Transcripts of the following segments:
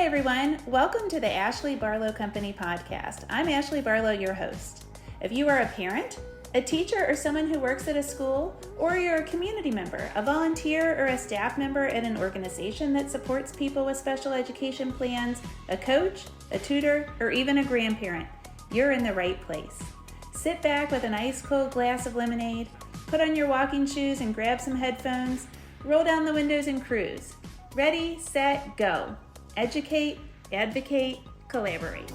Hi, everyone. Welcome to the Ashley Barlow Company podcast. I'm Ashley Barlow, your host. If you are a parent, a teacher, or someone who works at a school, or you're a community member, a volunteer, or a staff member at an organization that supports people with special education plans, a coach, a tutor, or even a grandparent, you're in the right place. Sit back with an ice-cold glass of lemonade, put on your walking shoes and grab some headphones, roll down the windows and cruise. Ready, set, go. Educate, advocate, collaborate.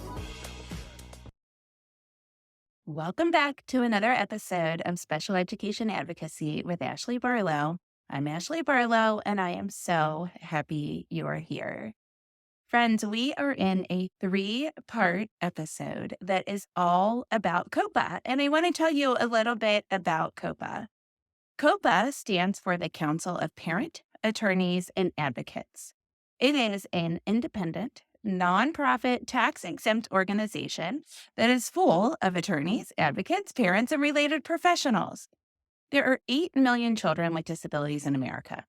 Welcome back to another episode of Special Education Advocacy with Ashley Barlow. I'm Ashley Barlow, and I am so happy you are here. Friends, we are in a 3-part episode that is all about COPAA, and I want to tell you a little bit about COPAA. COPAA stands for the Council of Parent, Attorneys, and Advocates. It is an independent, nonprofit, tax-exempt organization that is full of attorneys, advocates, parents, and related professionals. There are 8 million children with disabilities in America.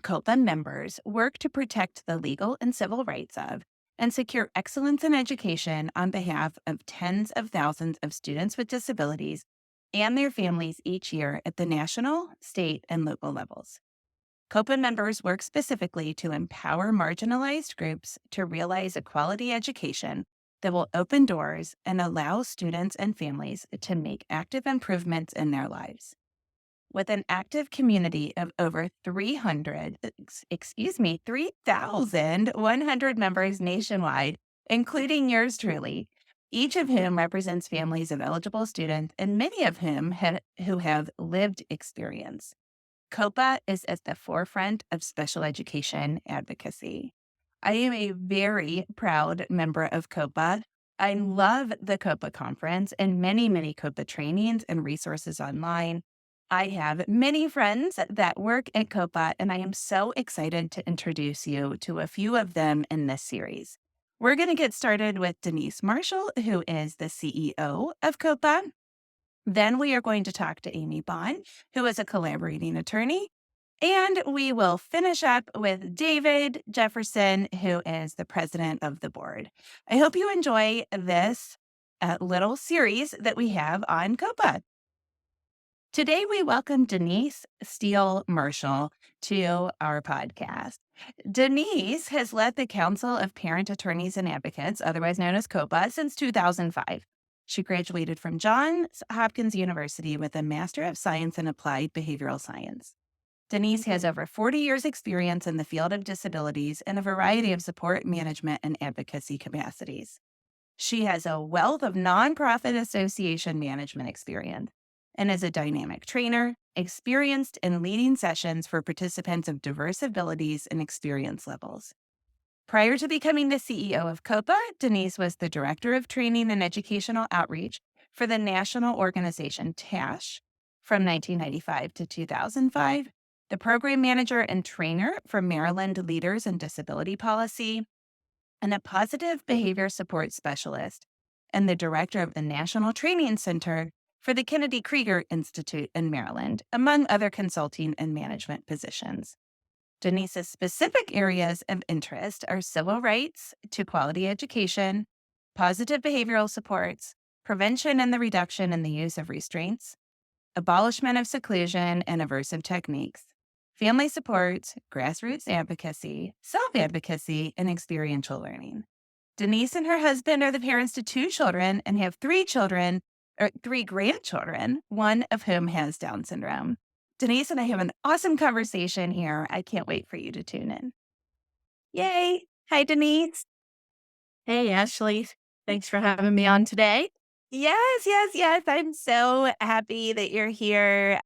COPAA members work to protect the legal and civil rights of and secure excellence in education on behalf of tens of thousands of students with disabilities and their families each year at the national, state, and local levels. COPAA members work specifically to empower marginalized groups to realize a quality education that will open doors and allow students and families to make active improvements in their lives. With an active community of over 3,100 members nationwide, including yours truly, each of whom represents families of eligible students and many of whom who have lived experience. COPAA is at the forefront of special education advocacy. I am a very proud member of COPAA. I love the COPAA conference and many COPAA trainings and resources online. I have many friends that work at COPAA, and I am so excited to introduce you to a few of them in this series. We're going to get started with Denise Marshall, who is the CEO of COPAA. Then we are going to talk to Amy Bond, who is a collaborating attorney. And we will finish up with David Jefferson, who is the president of the board. I hope you enjoy this little series that we have on COPAA. Today, we welcome Denise Stile Marshall to our podcast. Denise has led the Council of Parent Attorneys and Advocates, otherwise known as COPAA, since 2005. She graduated from Johns Hopkins University with a Master of Science in Applied Behavioral Science. Denise has over 40 years' experience in the field of disabilities and a variety of support, management, and advocacy capacities. She has a wealth of nonprofit association management experience and is a dynamic trainer, experienced in leading sessions for participants of diverse abilities and experience levels. Prior to becoming the CEO of COPAA, Denise was the Director of Training and Educational Outreach for the national organization TASH from 1995 to 2005, the Program Manager and Trainer for Maryland Leaders in Disability Policy, and a Positive Behavior Support Specialist, and the Director of the National Training Center for the Kennedy Krieger Institute in Maryland, among other consulting and management positions. Denise's specific areas of interest are civil rights to quality education, positive behavioral supports, prevention and the reduction in the use of restraints, abolishment of seclusion and aversive techniques, family supports, grassroots advocacy, self-advocacy, and experiential learning. Denise and her husband are the parents to 2 children and have 3 grandchildren, one of whom has Down syndrome. Denise and I have an awesome conversation here. I can't wait for you to tune in. Yay. Hi, Denise. Hey, Ashley. Thanks for having me on today. Yes. I'm so happy that you're here.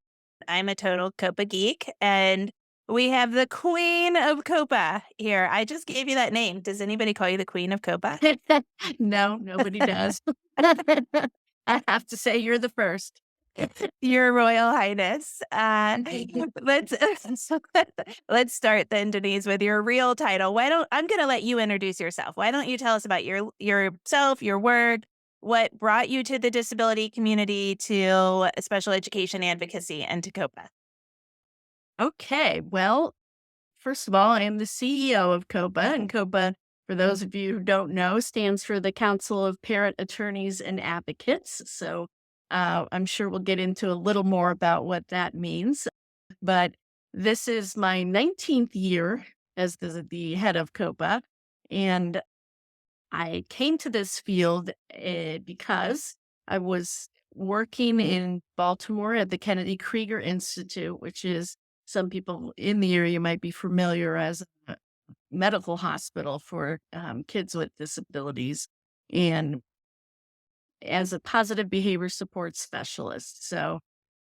I'm a total COPAA geek, and we have the Queen of COPAA here. I just gave you that name. Does anybody call you the Queen of COPAA? No, nobody does. I have to say you're the first. Your Royal Highness. Let's start then, Denise, with your real title. I'm going to let you introduce yourself. Why don't you tell us about yourself, your work, what brought you to the disability community, to special education advocacy, and to COPAA? Okay, well, first of all, I am the CEO of COPAA, and COPAA for those of you who don't know, stands for the Council of Parent Attorneys and Advocates. So I'm sure we'll get into a little more about what that means. But this is my 19th year as the head of COPAA. And I came to this field because I was working in Baltimore at the Kennedy Krieger Institute, which is, some people in the area might be familiar as a medical hospital for kids with disabilities, and as a positive behavior support specialist. So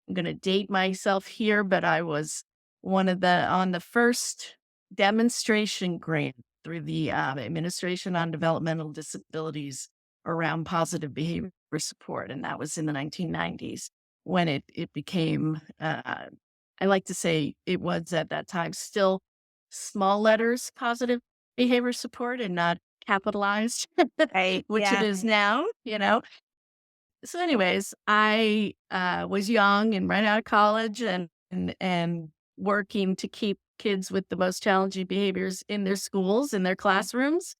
I'm going to date myself here, but I was on the first demonstration grant through the Administration on Developmental Disabilities around positive behavior support. And that was in the 1990s when it became, I like to say it was at that time still small letters positive behavior support and not capitalized, Right. which it Yeah. is now, So anyways, I was young and right out of college and working to keep kids with the most challenging behaviors in their schools, in their classrooms,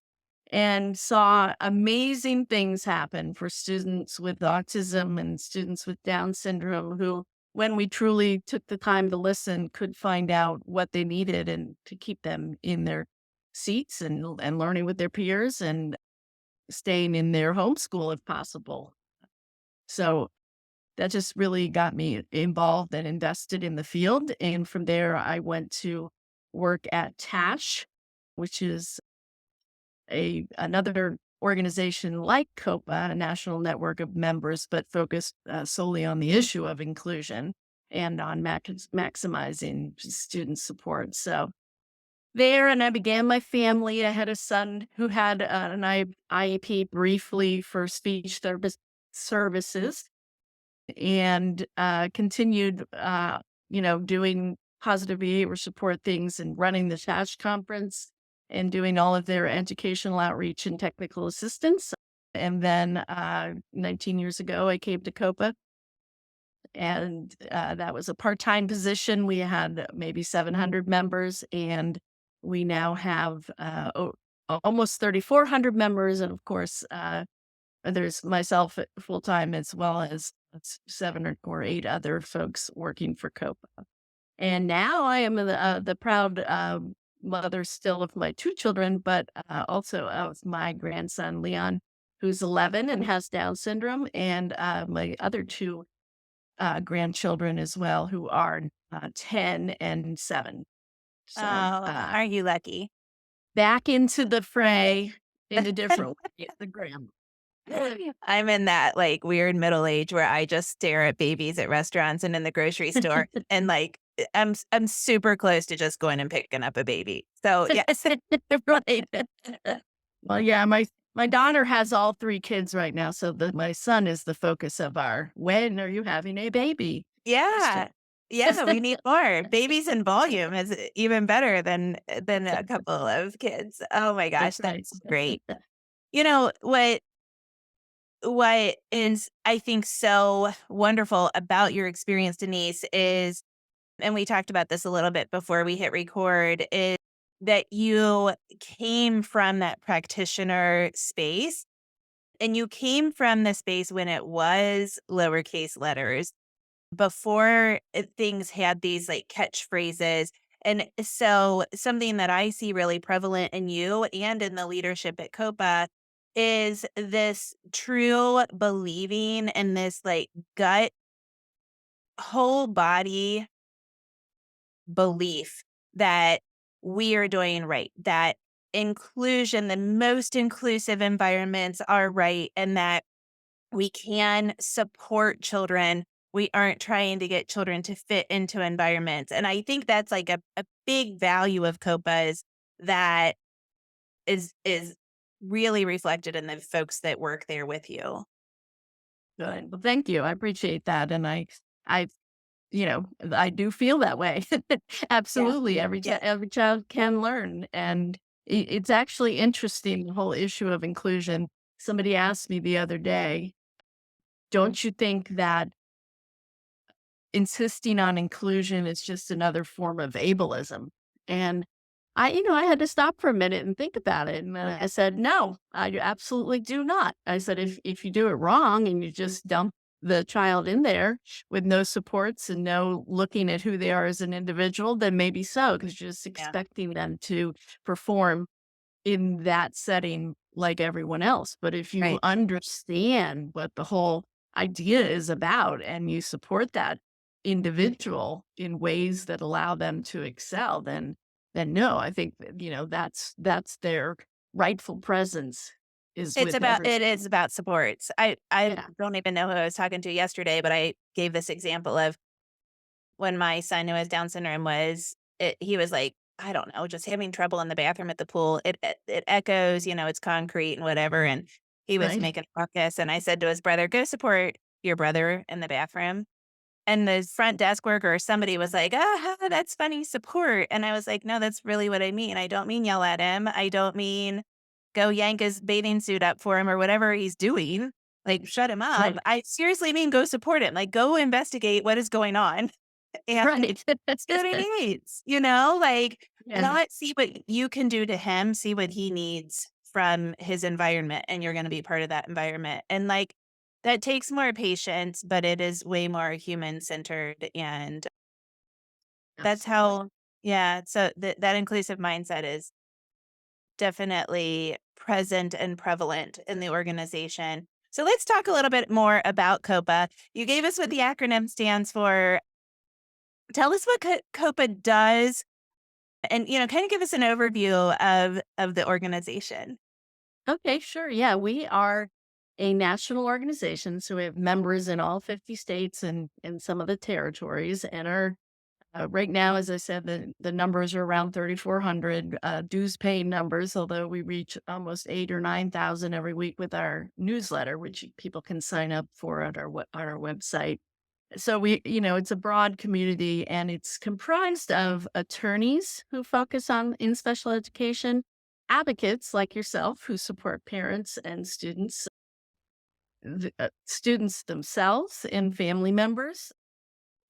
and saw amazing things happen for students with autism and students with Down syndrome who, when we truly took the time to listen, could find out what they needed and to keep them in their seats and learning with their peers and staying in their homeschool if possible. So that just really got me involved and invested in the field. And from there, I went to work at TASH, which is another organization like COPAA, a national network of members, but focused solely on the issue of inclusion and on maximizing student support. So there, and I began my family. I had a son who had an IEP briefly for speech services, and continued, doing positive behavior support things and running the TASH conference and doing all of their educational outreach and technical assistance. And then 19 years ago, I came to COPAA, and that was a part-time position. We had maybe 700 members, and we now have almost 3,400 members. And of course, there's myself full-time as well as 7 or 8 other folks working for COPAA. And now I am the proud mother still of my 2 children, but also of my grandson, Leon, who's 11 and has Down syndrome, and my other 2 grandchildren as well, who are 10 and 7. Oh, So aren't you lucky? back into the fray in a different way, the grandma. I'm in that like weird middle age where I just stare at babies at restaurants and in the grocery store, and like I'm super close to just going and picking up a baby. So yes. Right. Well, yeah, my daughter has all 3 kids right now, so my son is the focus of our "When are you having a baby?" Yeah. question. Yeah, we need more. Babies in volume is even better than a couple of kids. Oh my gosh, That's right. that's great. You know what is, I think, so wonderful about your experience, Denise, is, and we talked about this a little bit before we hit record, is that you came from that practitioner space, and you came from the space when it was lowercase letters, before things had these like catchphrases. And so something that I see really prevalent in you and in the leadership at COPAA is this true believing in this like gut, whole body belief that we are doing right, that inclusion, the most inclusive environments are right, and that we can support children. We aren't trying to get children to fit into environments. And I think that's like a big value of COPA's that is really reflected in the folks that work there with you. Good. Well, thank you. I appreciate that, and I I do feel that way. Yeah. Absolutely. Yeah. Every child can learn. And it's actually interesting, the whole issue of inclusion. Somebody asked me the other day, don't you think that insisting on inclusion is just another form of ableism? And I had to stop for a minute and think about it. And then I said, no, I absolutely do not. I said, if you do it wrong and you just dump the child in there with no supports and no looking at who they are as an individual, then maybe so, because you're just Yeah. expecting them to perform in that setting like everyone else. But if you Right. understand what the whole idea is about and you support that individual in ways that allow them to excel, then no, I think that, that's their rightful presence is with every. It is about supports. I Yeah. don't even know who I was talking to yesterday, but I gave this example of when my son who has Down syndrome he was like, I don't know, just having trouble in the bathroom at the pool. It echoes, it's concrete and whatever, and he was Right. making a ruckus, and I said to his brother, "Go support your brother in the bathroom." And the front desk worker or somebody was like, "Ah, that's funny, support." And I was like, "No, that's really what I mean. I don't mean yell at him. I don't mean go yank his bathing suit up for him or whatever he's doing. Like, shut him up. Right. I seriously mean go support him. Like, go investigate what is going on and Right. see what he needs, like, Yeah. not see what you can do to him, see what he needs from his environment, and you're gonna be part of that environment. And, like, that takes more patience, but it is way more human-centered, and that's Absolutely. how yeah, so that inclusive mindset is definitely present and prevalent in the organization. So let's talk a little bit more about COPAA. You gave us what the acronym stands for. Tell us what COPAA does and, kind of give us an overview of the organization. Okay, sure. Yeah, we are a national organization, so we have members in all 50 states and some of the territories. And our right now, as I said, the numbers are around 3,400 dues paying numbers. Although we reach almost 8 or 9,000 every week with our newsletter, which people can sign up for at on our website. So it's a broad community and it's comprised of attorneys who focus on in special education, advocates like yourself who support parents and students, students themselves and family members,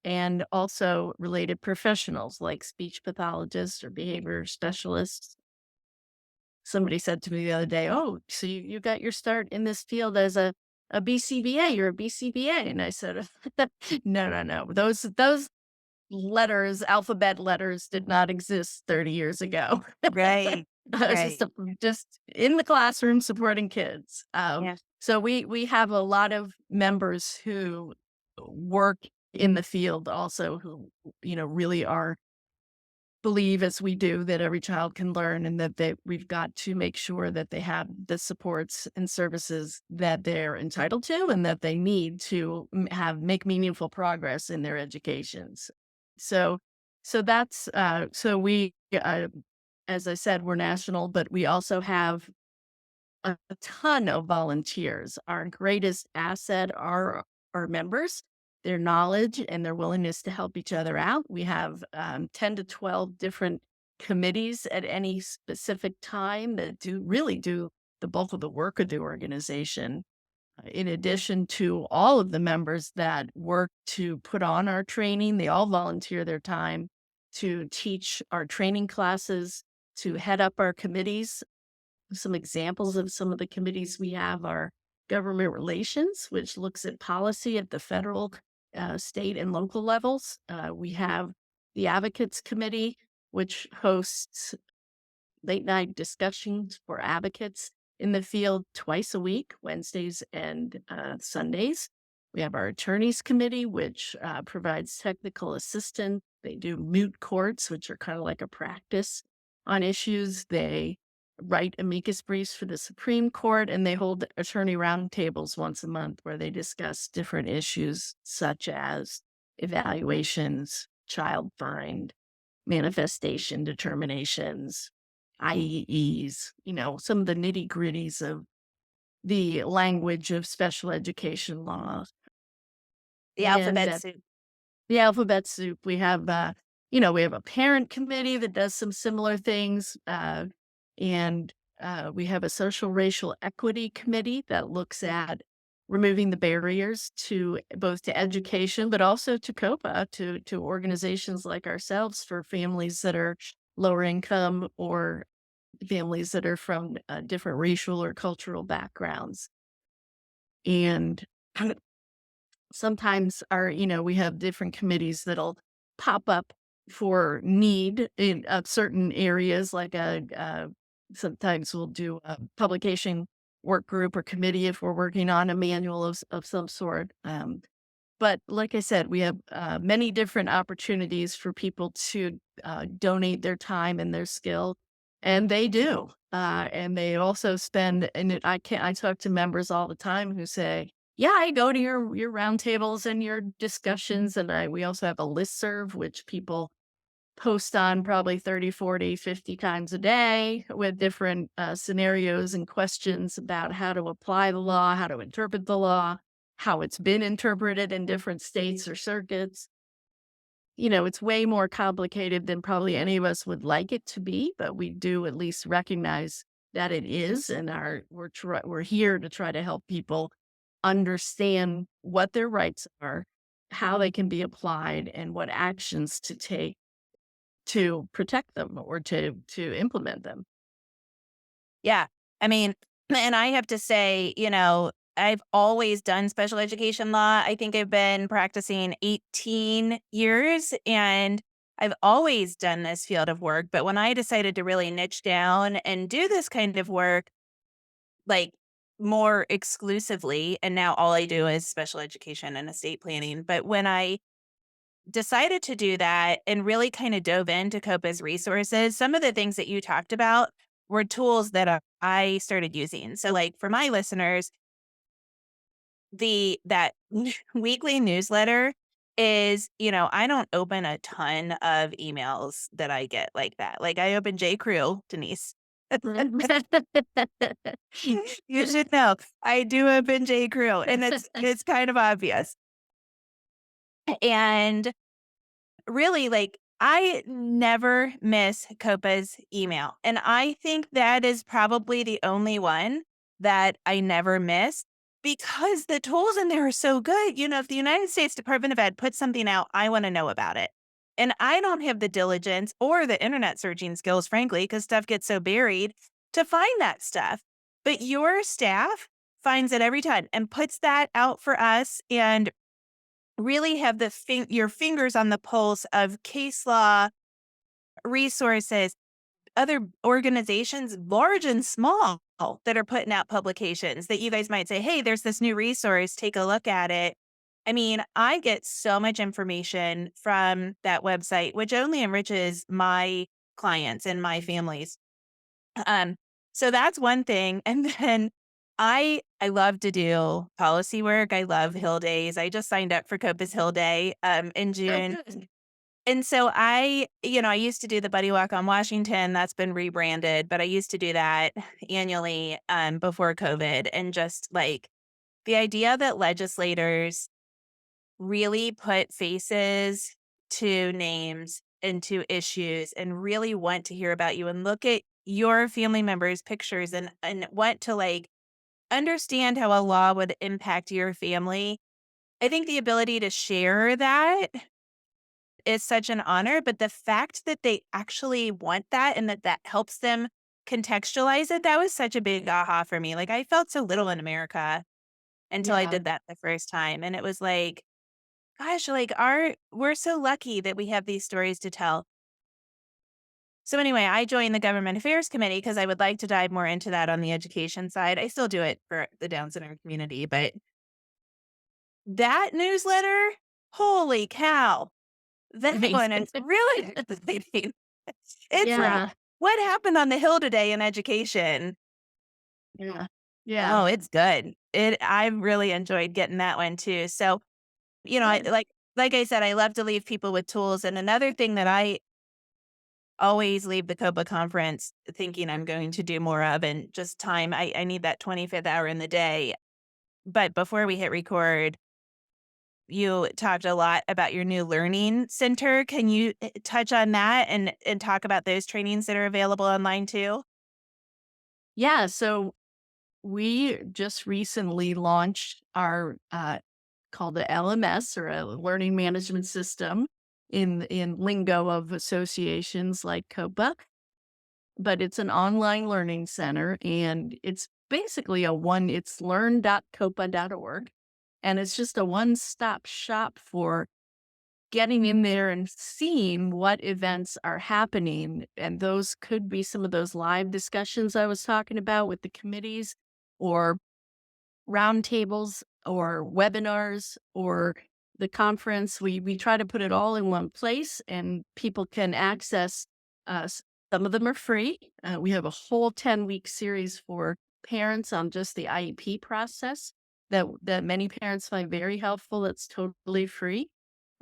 and also related professionals like speech pathologists or behavior specialists. Somebody said to me the other day, "Oh, so you got your start in this field as a BCBA? You're a BCBA?" And I said, "No, no, no. Those letters, alphabet letters, did not exist 30 years ago. Right. I was Right. just in the classroom supporting kids." Yeah. So we have a lot of members who work in the field also who really are believe as we do that every child can learn and that we've got to make sure that they have the supports and services that they're entitled to and that they need to make meaningful progress in their educations. So so we as I said, we're national, but we also have a ton of volunteers. Our greatest asset are our members, their knowledge and their willingness to help each other out. We have 10 to 12 different committees at any specific time that do the bulk of the work of the organization. In addition to all of the members that work to put on our training, they all volunteer their time to teach our training classes, to head up our committees. Some examples of some of the committees we have are government relations, which looks at policy at the federal, state, and local levels. We have the advocates committee, which hosts late night discussions for advocates in the field twice a week, Wednesdays and Sundays. We have our attorneys committee, which provides technical assistance. They do moot courts, which are kind of like a practice on issues. They write amicus briefs for the Supreme Court, and they hold attorney roundtables once a month where they discuss different issues such as evaluations, child find, manifestation determinations, IEEs, some of the nitty gritties of the language of special education law. The And alphabet soup. the alphabet soup, we have a parent committee that does some similar things. And we have a social racial equity committee that looks at removing the barriers to both to education, but also to COPAA, to organizations like ourselves for families that are lower income or families that are from different racial or cultural backgrounds. And sometimes we have different committees that'll pop up for need in certain areas, like sometimes we'll do a publication work group or committee if we're working on a manual of some sort. But like I said, we have many different opportunities for people to donate their time and their skill, and they do. And they also spend. I talk to members all the time who say, "Yeah, I go to your roundtables and your discussions," and we also have a listserv which people post on probably 30, 40, 50 times a day with different scenarios and questions about how to apply the law, how to interpret the law, how it's been interpreted in different states or circuits. It's way more complicated than probably any of us would like it to be, but we do at least recognize that it is, and we're here to try to help people understand what their rights are, how they can be applied, and what actions to take to protect them or to implement them. Yeah. I mean, and I have to say, I've always done special education law. I think I've been practicing 18 years and I've always done this field of work. But when I decided to really niche down and do this kind of work, like more exclusively, and now all I do is special education and estate planning. But when I decided to do that and really kind of dove into COPAA's resources, some of the things that you talked about were tools that I started using. So like for my listeners, that weekly newsletter is, I don't open a ton of emails that I get like that. Like I open J. Crew, Denise. You should know. I do open J. Crew, and it's kind of obvious. And really, like, I never miss COPAA's email. And I think that is probably the only one that I never miss because the tools in there are so good. If the United States Department of Ed puts something out, I want to know about it. And I don't have the diligence or the internet searching skills, frankly, because stuff gets so buried to find that stuff. But your staff finds it every time and puts that out for us. And really have your fingers on the pulse of case law, resources, other organizations, large and small, that are putting out publications that you guys might say, hey, there's this new resource, take a look at it. I mean, I get so much information from that website, which only enriches my clients and my families. Um, so that's one thing. And then I love to do policy work. I love Hill Days. I just signed up for COPAA's Hill Day in Oh, June. good. And so I used to do the Buddy Walk on Washington. That's been rebranded, but I used to do that annually before COVID. And just like the idea that legislators really put faces to names and to issues and really want to hear about you and look at your family members' pictures and want to like understand how a law would impact your family. I think the ability to share that is such an honor, but the fact that they actually want that and that helps them contextualize it, that was such a big aha for me. Like I felt so little in America until I Yeah. did that the first time. And it was like, gosh, like we're so lucky that we have these stories to tell. So anyway, I joined the Government Affairs Committee because I would like to dive more into that on the education side. I still do it for the Down syndrome community, but that newsletter, holy cow, that Right. one is really exciting. It's like, Yeah. what happened on the Hill today in education? Yeah. Yeah. Oh, it's good. I really enjoyed getting that one too. So, I Good. like I said, I love to leave people with tools. And another thing that I always leave the COPAA conference thinking I'm going to do more of, and just time, I need that 25th hour in the day. But before we hit record, you talked a lot about your new learning center. Can you touch on that and talk about those trainings that are available online too? Yeah. So we just recently launched our called the LMS, or a learning management system. in lingo of associations like COPAA, but it's an online learning center, and it's basically it's learn.copa.org, and it's just a one-stop shop for getting in there and seeing what events are happening. And those could be some of those live discussions I was talking about with the committees, or roundtables, or webinars, or the conference. We try to put it all in one place, and people can access. Some of them are free. We have a whole 10-week series for parents on just the IEP process that many parents find very helpful. It's totally free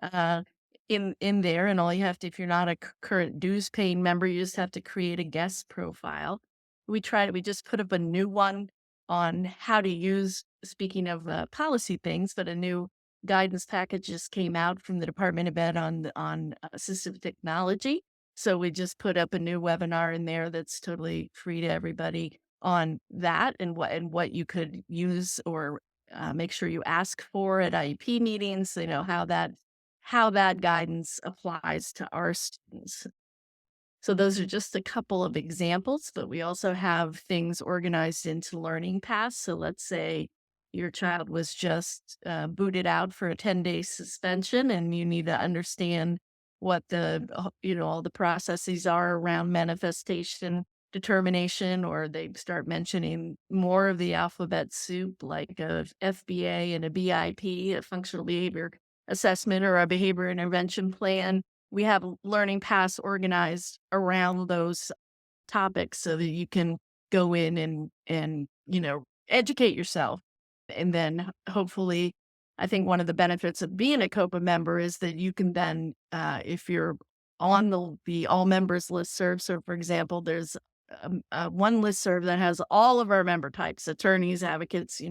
uh, in there, and all you have to, if you're not a current dues paying member, you just have to create a guest profile. We just put up a new one on how to use, speaking of policy things, but a new guidance package just came out from the Department of Ed on assistive technology. So we just put up a new webinar in there that's totally free to everybody on that, and what you could use, or make sure you ask for at IEP meetings. How that guidance applies to our students. So those are just a couple of examples, but we also have things organized into learning paths. So let's say your child was just booted out for a 10-day suspension, and you need to understand what all the processes are around manifestation determination, or they start mentioning more of the alphabet soup, like a FBA and a BIP, a functional behavior assessment, or a behavior intervention plan. We have learning paths organized around those topics so that you can go in and educate yourself. And then hopefully, I think one of the benefits of being a COPAA member is that you can then, if you're on the all members listserv, so for example, there's one listserv that has all of our member types, attorneys, advocates,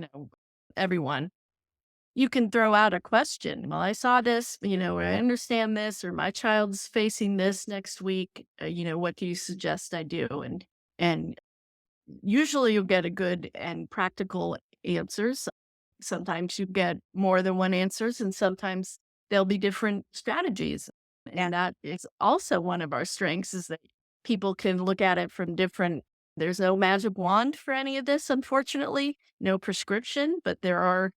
everyone. You can throw out a question. Well, I saw this, or I understand this, or my child's facing this next week. What do you suggest I do? And usually you'll get a good and practical answers. Sometimes you get more than one answers, and sometimes there'll be different strategies. And that is also one of our strengths, is that people can look at it from different. There's no magic wand for any of this, unfortunately, no prescription, but there are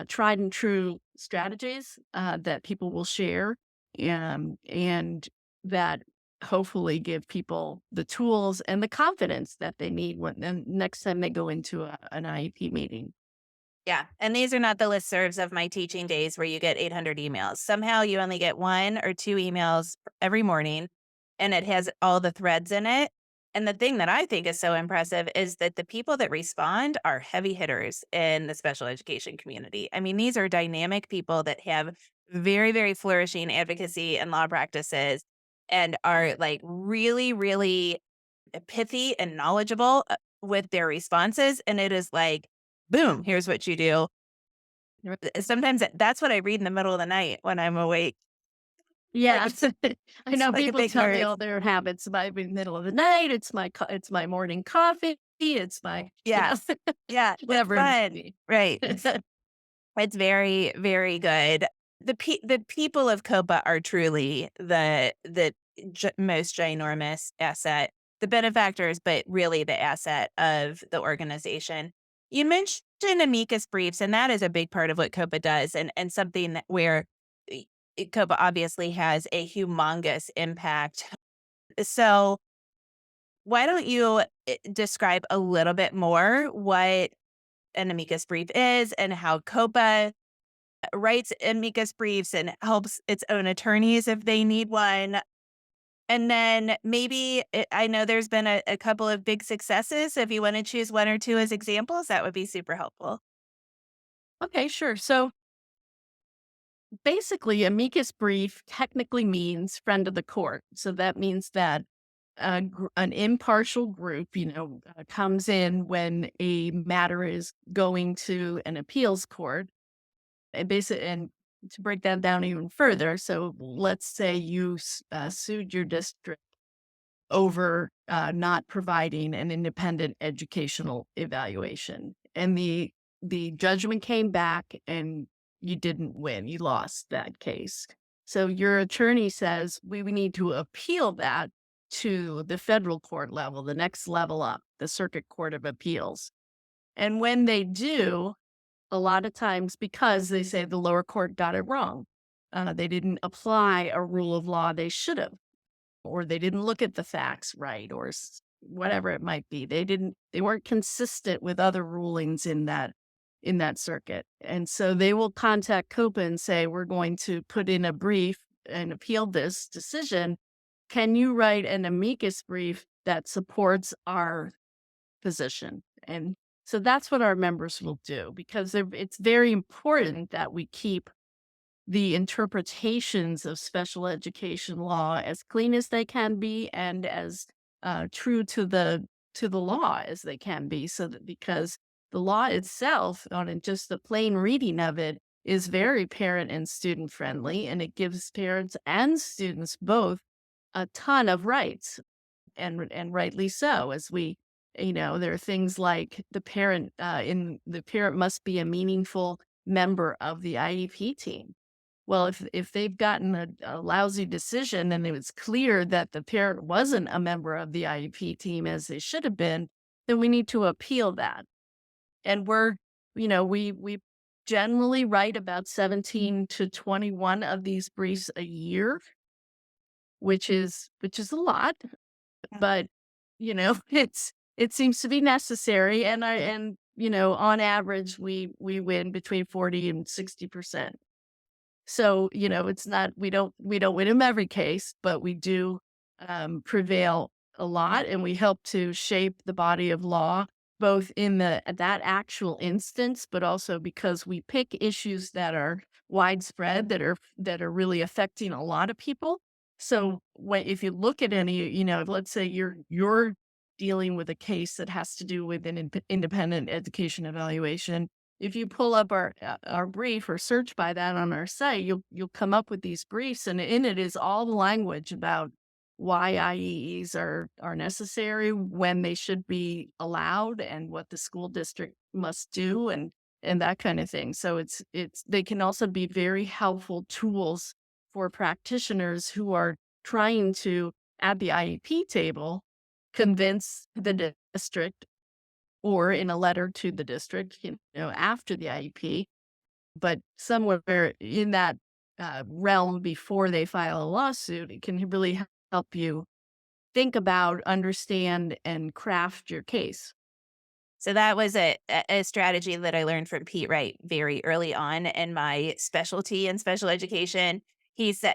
tried and true strategies that people will share, and that hopefully give people the tools and the confidence that they need when the next time they go into an IEP meeting. Yeah. And these are not the listservs of my teaching days where you get 800 emails. Somehow you only get 1 or 2 emails every morning, and it has all the threads in it. And the thing that I think is so impressive is that the people that respond are heavy hitters in the special education community. I mean, these are dynamic people that have very, very flourishing advocacy and law practices, and are like really, really pithy and knowledgeable with their responses. And it is like, boom, here's what you do. Sometimes that's what I read in the middle of the night when I'm awake. Yeah, I know Like a people big tell me nerd. all their habits by the middle of the night. It's my morning coffee. It's my Yeah. Yeah. It's whatever it may fun. be. Right. It's very, very good. The people of COPA are truly the most ginormous asset, the benefactors, but really the asset of the organization. You mentioned amicus briefs, and that is a big part of what COPA does, and something where COPA obviously has a humongous impact. So, why don't you describe a little bit more what an amicus brief is, and how COPA writes amicus briefs and helps its own attorneys if they need one. And then maybe I know there's been a couple of big successes. If you want to choose 1 or 2 as examples, that would be super helpful. Okay, sure. So basically, amicus brief technically means friend of the court. So that means that an impartial group, comes in when a matter is going to an appeals court. And to break that down even further, so let's say you sued your district over not providing an independent educational evaluation, and the judgment came back, and you didn't win. You lost that case. So your attorney says, we need to appeal that to the federal court level, the next level up, the Circuit Court of Appeals. And when they do, a lot of times because they say the lower court got it wrong, they didn't apply a rule of law they should have, or they didn't look at the facts right, or whatever it might be. They weren't consistent with other rulings in that circuit. And so they will contact COPAA and say, we're going to put in a brief and appeal this decision. Can you write an amicus brief that supports our position? And so that's what our members will do, because it's very important that we keep the interpretations of special education law as clean as they can be and as true to the law as they can be, so that, because the law itself, on just the plain reading of it, is very parent and student friendly, and it gives parents and students both a ton of rights, and rightly so. As we, there are things like the parent must be a meaningful member of the IEP team. Well, if they've gotten a lousy decision and it was clear that the parent wasn't a member of the IEP team as they should have been, then we need to appeal that. And we generally write about 17 to 21 of these briefs a year, which is a lot, but it seems to be necessary. And on average, we win between 40 and 60%. So, it's not, we don't win in every case, but we do prevail a lot, and we help to shape the body of law, both in that actual instance, but also because we pick issues that are widespread, that are really affecting a lot of people. So if you look at any, let's say you're dealing with a case that has to do with an independent education evaluation. If you pull up our brief or search by that on our site, you'll come up with these briefs, and in it is all the language about why IEEs are necessary, when they should be allowed, and what the school district must do, and that kind of thing. So they can also be very helpful tools for practitioners who are trying to, at the IEP table, convince the district, or in a letter to the district, after the IEP, but somewhere in that realm before they file a lawsuit, it can really help you think about, understand, and craft your case. So that was a strategy that I learned from Pete Wright very early on in my specialty in special education. He's got,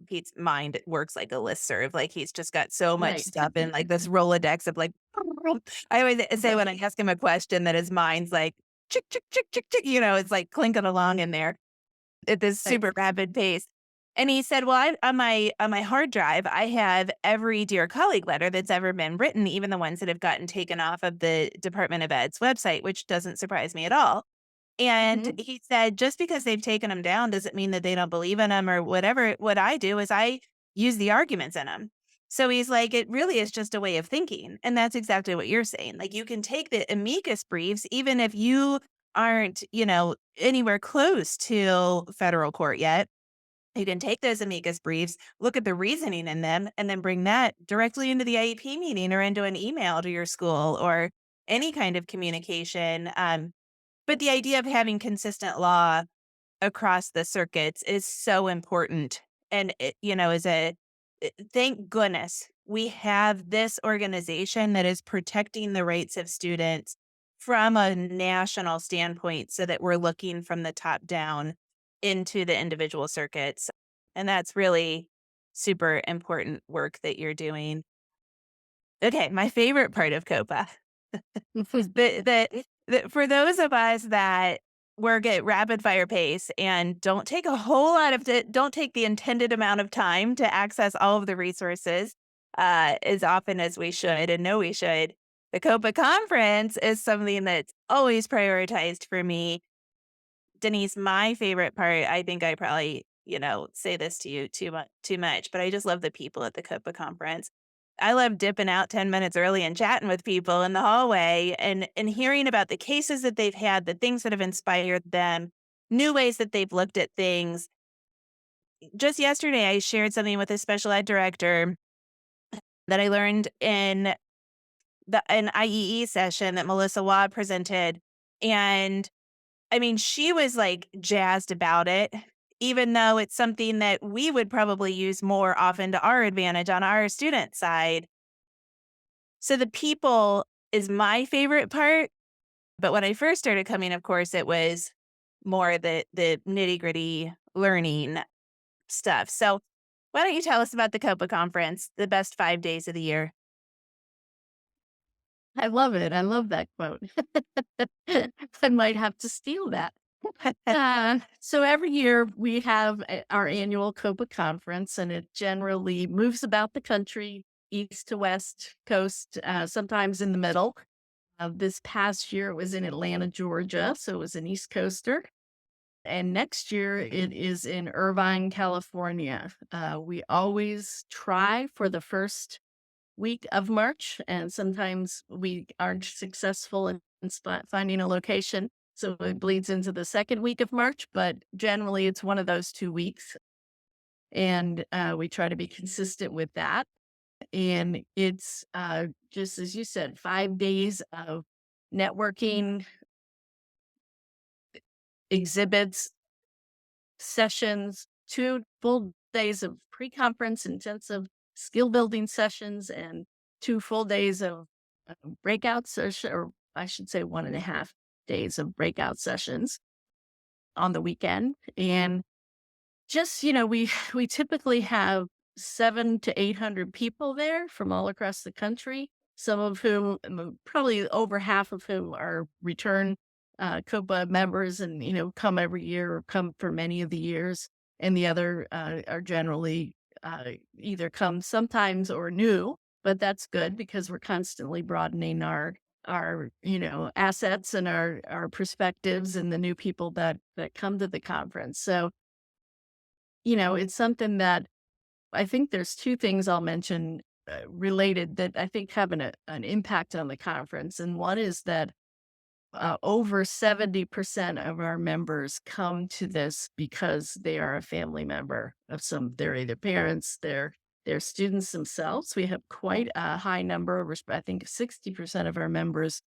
Pete's mind works like a listserv. Like, he's just got so much Right. stuff in, like, this Rolodex of, like, I always say when I ask him a question that his mind's like, chick, chick, chick, chick, chick, it's like clinking along in there at this super rapid pace. And he said, well, on my hard drive, I have every Dear Colleague letter that's ever been written, even the ones that have gotten taken off of the Department of Ed's website, which doesn't surprise me at all. And he said, just because they've taken them down doesn't mean that they don't believe in them or whatever. What I do is I use the arguments in them. So he's like, it really is just a way of thinking. And that's exactly what you're saying. Like, you can take the amicus briefs, even if you aren't, anywhere close to federal court yet. You can take those amicus briefs, look at the reasoning in them, and then bring that directly into the IEP meeting or into an email to your school or any kind of communication. But the idea of having consistent law across the circuits is so important. And, thank goodness we have this organization that is protecting the rights of students from a national standpoint, so that we're looking from the top down into the individual circuits. And that's really super important work that you're doing. Okay, my favorite part of COPAA. For those of us that work at rapid fire pace and don't take don't take the intended amount of time to access all of the resources as often as we should and know we should, the COPAA conference is something that's always prioritized for me. Denise, my favorite part, I think I probably, say this to you too much, but I just love the people at the COPAA conference. I love dipping out 10 minutes early and chatting with people in the hallway and hearing about the cases that they've had, the things that have inspired them, new ways that they've looked at things. just yesterday, I shared something with a special ed director that I learned in an IEE session that Melissa Waugh presented. And I mean, she was like jazzed about it, even though it's something that we would probably use more often to our advantage on our student side. So the people is my favorite part. But when I first started coming, of course, it was more the nitty-gritty learning stuff. So why don't you tell us about the COPAA conference, the best 5 days of the year? I love it. I love that quote. I might have to steal that. So every year we have our annual COPAA conference, and it generally moves about the country, east to west coast, sometimes in the middle. This past year it was in Atlanta, Georgia, so it was an East Coaster. And next year it is in Irvine, California. We always try for the first week of March, and sometimes we aren't successful in finding a location. So it bleeds into the second week of March, but generally it's one of those 2 weeks. And we try to be consistent with that. And it's just as you said, 5 days of networking, exhibits, sessions, 2 full days of pre-conference intensive skill building sessions, and 2 full days of breakout session, or I should say 1.5 days of breakout sessions on the weekend. And just, we typically have 700 to 800 people there from all across the country, some of whom, probably over half of whom are return COPAA members and, come every year or come for many of the years. And the other are generally either come sometimes or new, but that's good because we're constantly broadening our assets and our perspectives and the new people that come to the conference. So it's something that I think there's 2 things I'll mention related that I think have an impact on the conference. And one is that over 70% of our members come to this because they are a family member of they're either parents, they're students themselves. We have quite a high number, I think 60% of our members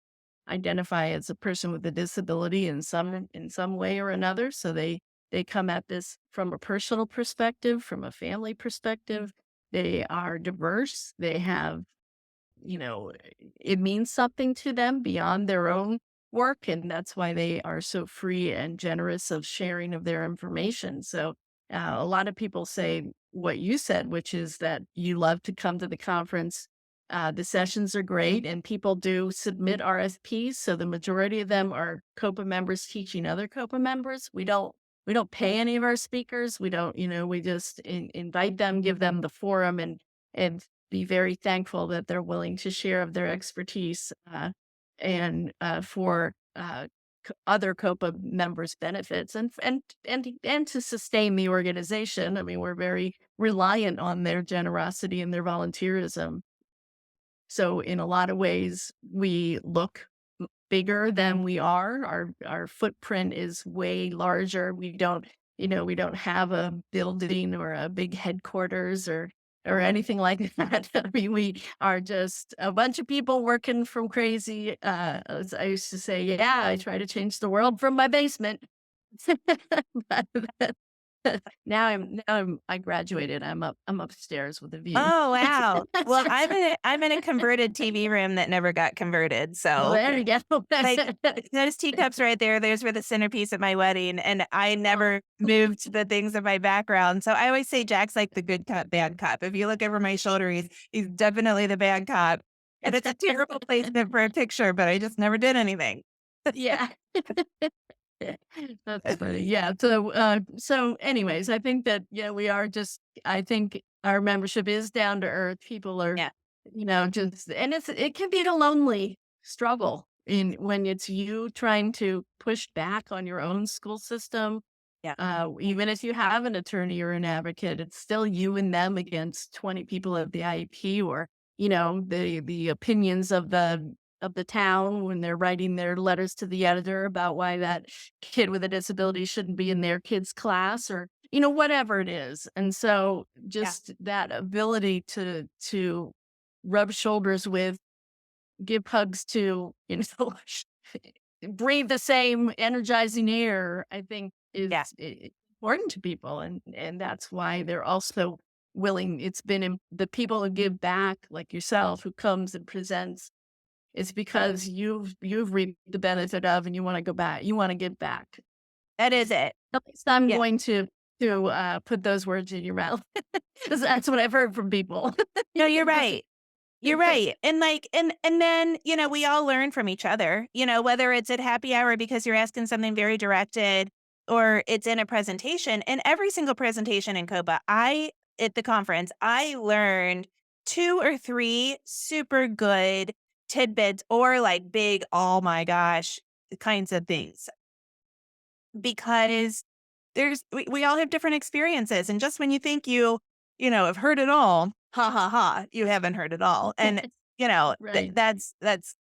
identify as a person with a disability in some way or another. So they come at this from a personal perspective, from a family perspective. They are diverse. They have, it means something to them beyond their own work. And that's why they are so free and generous of sharing of their information. So a lot of people say what you said, which is that you love to come to the conference. The sessions are great, and people do submit RFPs. So the majority of them are COPAA members teaching other COPAA members. We don't pay any of our speakers. We don't, we just invite them, give them the forum, and be very thankful that they're willing to share of their expertise and for other COPAA members' benefits and to sustain the organization. I mean, we're very reliant on their generosity and their volunteerism. So in a lot of ways, we look bigger than we are. Our footprint is way larger. We don't have a building or a big headquarters or anything like that. I mean, we are just a bunch of people working from crazy. As I used to say, yeah, I try to change the world from my basement. But I graduated. I'm upstairs with a view. Oh, wow. Well, I'm in a converted TV room that never got converted. Well, So there you go. like those teacups right there, those were the centerpiece at my wedding. And I never moved the things of my background. So I always say Jack's like the good cop, bad cop. If you look over my shoulder, he's definitely the bad cop. And it's a terrible placement for a picture, but I just never did anything. Yeah. That's funny. Yeah. So anyways, I think that, we are I think our membership is down to earth. People are, Yeah. and it can be a lonely struggle when it's you trying to push back on your own school system. Yeah. Even if you have an attorney or an advocate, it's still you and them against 20 people at the IEP or, the opinions of the town when they're writing their letters to the editor about why that kid with a disability shouldn't be in their kid's class or, whatever it is. And so just that ability to rub shoulders with, give hugs to, breathe the same energizing air, I think is Yeah. important to people. And that's why they're also willing. It's been the people who give back, like yourself, who comes and presents. It's because you've reaped the benefit of, and you want to go back. You want to give back. That is it. At least I'm Yeah. going to put those words in your mouth. That's what I've heard from people. No, you're right. You're right. And and then, we all learn from each other, whether it's at happy hour because you're asking something very directed or it's in a presentation. And every single presentation in COPAA, at the conference, I learned 2 or 3 super good tidbits or like big, oh my gosh, kinds of things because we all have different experiences. And just when you think have heard it all, ha ha ha, you haven't heard it all. And, Right. that's,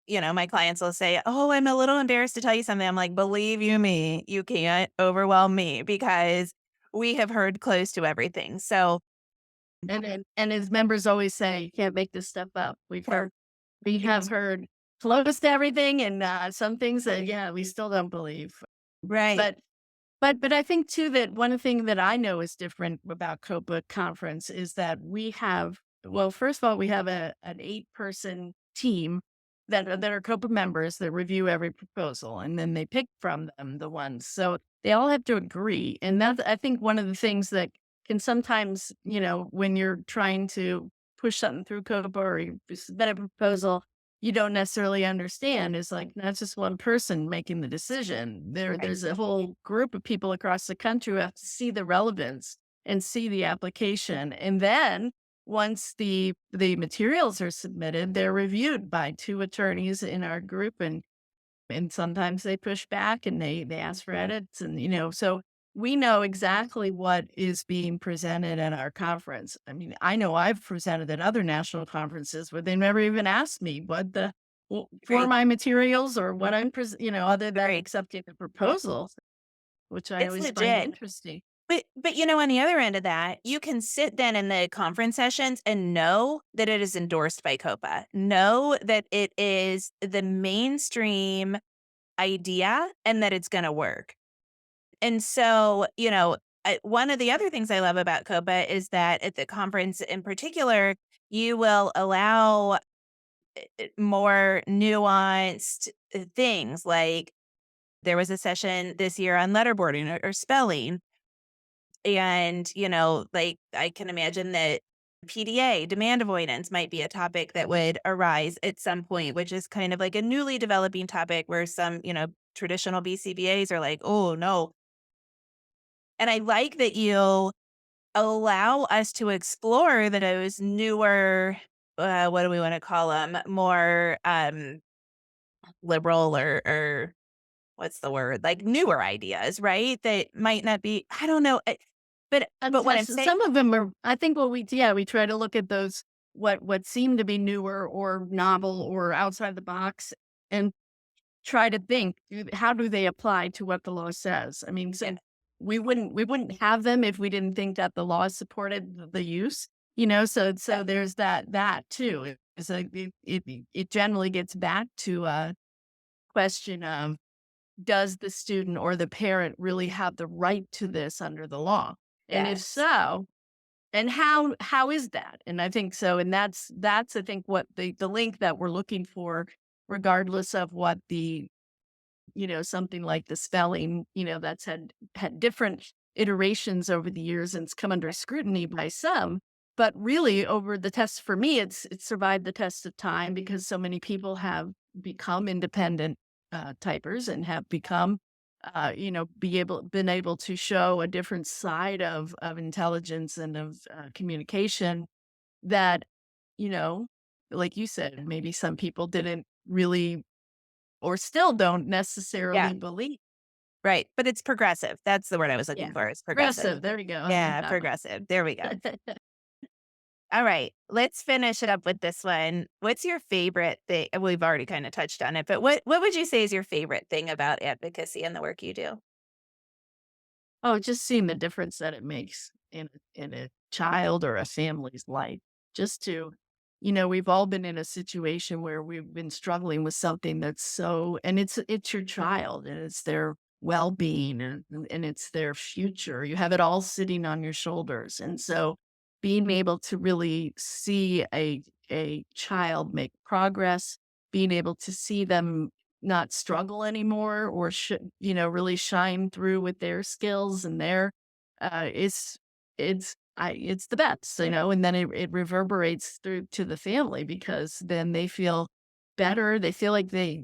my clients will say, oh, I'm a little embarrassed to tell you something. I'm like, believe you me, you can't overwhelm me because we have heard close to everything. So And his members always say, "Can't make this stuff up." We have heard close to everything, and some things that we still don't believe. right. But I think too that one thing that I know is different about COPAA conference is that we have, well, first of all, we have an 8-person team that are COPAA members that review every proposal, and then they pick from them the ones. So they all have to agree, and that's, I think, one of the things that can sometimes, when you're trying to push something through COPAA or you submit a proposal, you don't necessarily understand is like not just one person making the decision. There's a whole group of people across the country who have to see the relevance and see the application. And then once the materials are submitted, they're reviewed by 2 attorneys in our group, and sometimes they push back and they ask for edits, and so we know exactly what is being presented at our conference. I mean, I know I've presented at other national conferences where they never even asked me for Right. my materials or what I'm other than Right. accepting the proposals, which I It's always find legit. interesting. But on the other end of that, you can sit then in the conference sessions and know that it is endorsed by COPAA. Know that it is the mainstream idea and that it's going to work. And so, one of the other things I love about COPAA is that at the conference in particular, you will allow more nuanced things. Like there was a session this year on letterboarding or spelling. And, like I can imagine that PDA, demand avoidance, might be a topic that would arise at some point, which is kind of like a newly developing topic where some, traditional BCBAs are like, oh, no. And I like that you allow us to explore those newer, what do we want to call them, more liberal or what's the word, like newer ideas, right? That might not be, I don't know. But what I'm saying, Some of them are, I think, we try to look at those, what seem to be newer or novel or outside the box, and try to think, how do they apply to what the law says? I mean, so yeah, we wouldn't have them if we didn't think that the law supported the use, so there's that too. It's like it generally gets back to a question of, does the student or the parent really have the right to this under the law? And if yes, so, and how is that? And I think so, and that's I think what the link that we're looking for, regardless of what the, something like the spelling, that's had different iterations over the years and it's come under scrutiny by some. But really, over the test, for me, it's survived the test of time because so many people have become independent typers and have become, been able to show a different side of intelligence and of communication that, you know, like you said, maybe some people didn't really or still don't yeah, necessarily believe. right. But it's progressive. That's the word I was Yeah. looking for. It's progressive. Progressive. There we go. I like Yeah, that progressive. There we go. one. All right, let's finish it up with this one. What's your favorite thing? We've already kind of touched on it, but what would you say is your favorite thing about advocacy and the work you do? Oh, just seeing the difference that it makes in a child or a family's life. Just to, we've all been in a situation where we've been struggling with something that's and it's your child and it's their well-being and it's their future. You have it all sitting on your shoulders. And so being able to really see a child make progress, being able to see them not struggle anymore or really shine through with their skills and their it's the best, and then it reverberates through to the family because then they feel better. They feel like they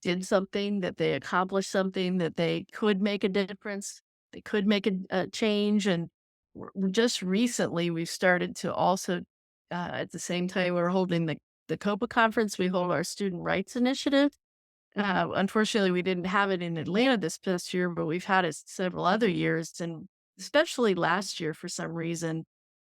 did something, that they accomplished something, that they could make a difference, they could make a change. And just recently we've started to also at the same time we're holding the COPAA conference, we hold our student rights initiative. Unfortunately, we didn't have it in Atlanta this past year, but we've had it several other years. And especially last year, for some reason,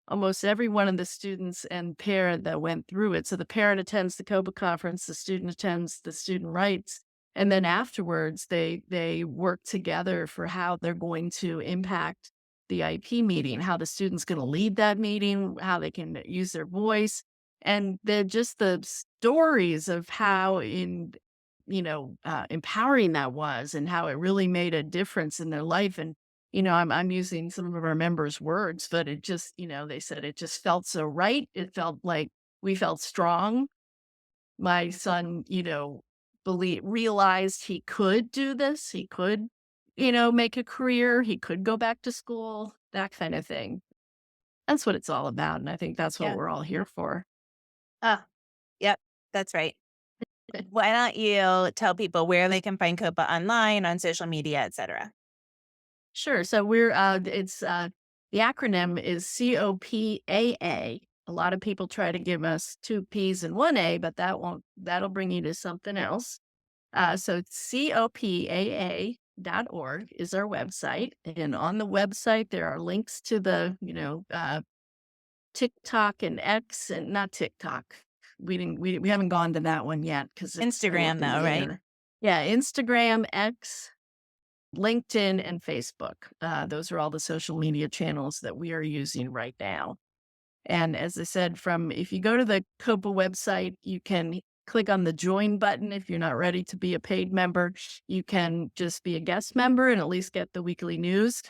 almost every one of the students and parent that went through it. So the parent attends the COPAA conference, the student attends the student rights. And then afterwards, they work together for how they're going to impact the IP meeting, how the student's going to lead that meeting, how they can use their voice. And they're just the stories of how empowering that was and how it really made a difference in their life. And, I'm using some of our members' words, but it just, they said it just felt so right. It felt like we felt strong. My son, realized he could do this. He could, make a career. He could go back to school, that kind of thing. That's what it's all about. And I think that's what Yeah. we're all here for. Yep, that's right. Why don't you tell people where they can find COPAA online, on social media, etc.? Sure. So we're the acronym is COPAA. A lot of people try to give us two P's and one A, but that'll bring you to something else. So it's COPAA.org is our website. And on the website, there are links to the, TikTok and X, and not TikTok. We haven't gone to that one yet because Instagram, though, right? Yeah, Instagram, X, LinkedIn, and Facebook. Those are all the social media channels that we are using right now. And as I said, if you go to the COPAA website, you can click on the join button. If you're not ready to be a paid member, you can just be a guest member and at least get the weekly news.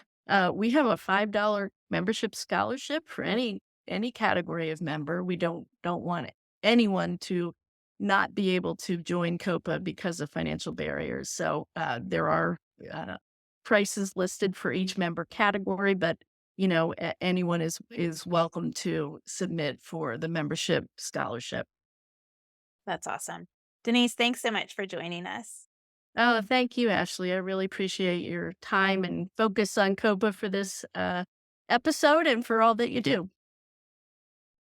We have a $5 membership scholarship for any category of member. We don't want anyone to not be able to join COPAA because of financial barriers. So there are prices listed for each member category, but anyone is welcome to submit for the membership scholarship. That's awesome. Denise, thanks so much for joining us. Oh, thank you, Ashley. I really appreciate your time and focus on COPAA for this episode and for all that you do.